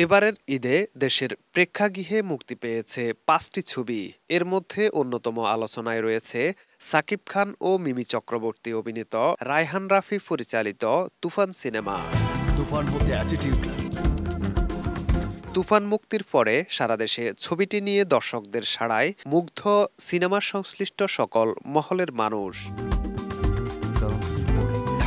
এবারের ঈদে দেশের প্রেক্ষাগৃহে মুক্তি পেয়েছে ৫টি ছবি। এর মধ্যে অন্যতম আলোচনায় রয়েছে সাকিব খান ও মিমি চক্রবর্তী অভিনীত রায়হান রাফি পরিচালিত তুফান সিনেমা। তুফান বলতে অ্যাটিটিউড লাগে। তুফান মুক্তির পরে সারা দেশে ছবিটি নিয়ে দর্শকদের সাড়ায় মুগ্ধ সিনেমার সংশ্লিষ্ট সকল মহলের মানুষ।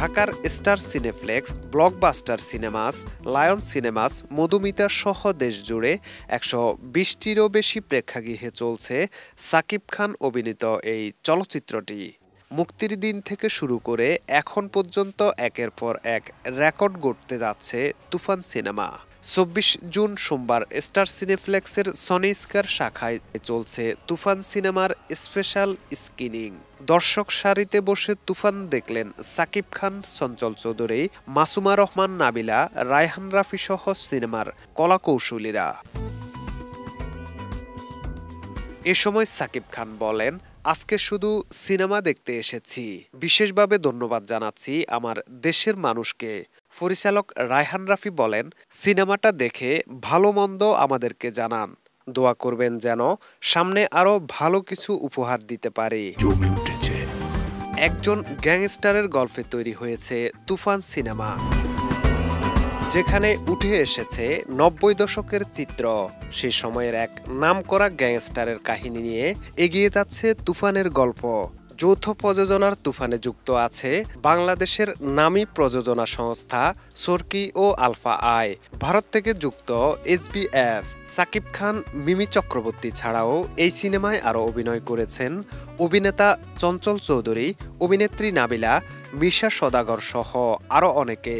ঢাকার star cineplex, blockbuster cinemas, lion cinemas, Madhumita সহ দেশজুড়ে ১২০টিরও বেশি প্রেক্ষাগৃহে চলছে সাকিব খান অভিনীত এই চলচ্চিত্রটি। মুক্তির দিন থেকে শুরু করে এখন পর্যন্ত একের পর এক রেকর্ড গড়তে যাচ্ছে তুফান সিনেমা। ২৪ জুন সোমবার স্টার সিনেপ্লেক্সের সনি স্কয়ার শাখায় চলছে তুফান সিনেমার স্পেশাল স্ক্রিনিং। দর্শক সারিতে বসে তুফান দেখলেন সাকিব খান, চঞ্চল চৌধুরী, মাসুমা রহমান নাবিলা, রায়হান রাফি সহ সিনেমার কলাকৌশলীরা। এ সময় সাকিব খান বলেন, আজকে শুধু সিনেমা দেখতে এসেছি, বিশেষভাবে ধন্যবাদ জানাচ্ছি আমার দেশের মানুষকে। পরিচালক রায়হান রাফি বলেন, সিনেমাটা দেখে ভালো মন্দ আমাদেরকে জানান, দোয়া করবেন যেন সামনে আরো ভালো কিছু উপহার দিতে পারি। জমে উঠেছে। একজন গ্যাংস্টারের গল্পে তৈরি হয়েছে তুফান সিনেমা, যেখানে উঠে এসেছে ৯০ দশকের চিত্র। সে সময়ের এক নামকরা গ্যাংস্টারের কাহিনী নিয়ে এগিয়ে যাচ্ছে তুফানের গল্প। যৌথ প্রযোজনার তুফানে যুক্ত আছে বাংলাদেশের নামী প্রযোজনা সংস্থা সরকি ও আলফা আই। ভারত থেকে যুক্ত SBF। সাকিব খান, মিমি চক্রবর্তী ছাড়াও এই সিনেমায় আরও অভিনয় করেছেন অভিনেতা চঞ্চল চৌধুরী, অভিনেত্রী নাবিলা, মিশা সদাগর সহ আরও অনেকে।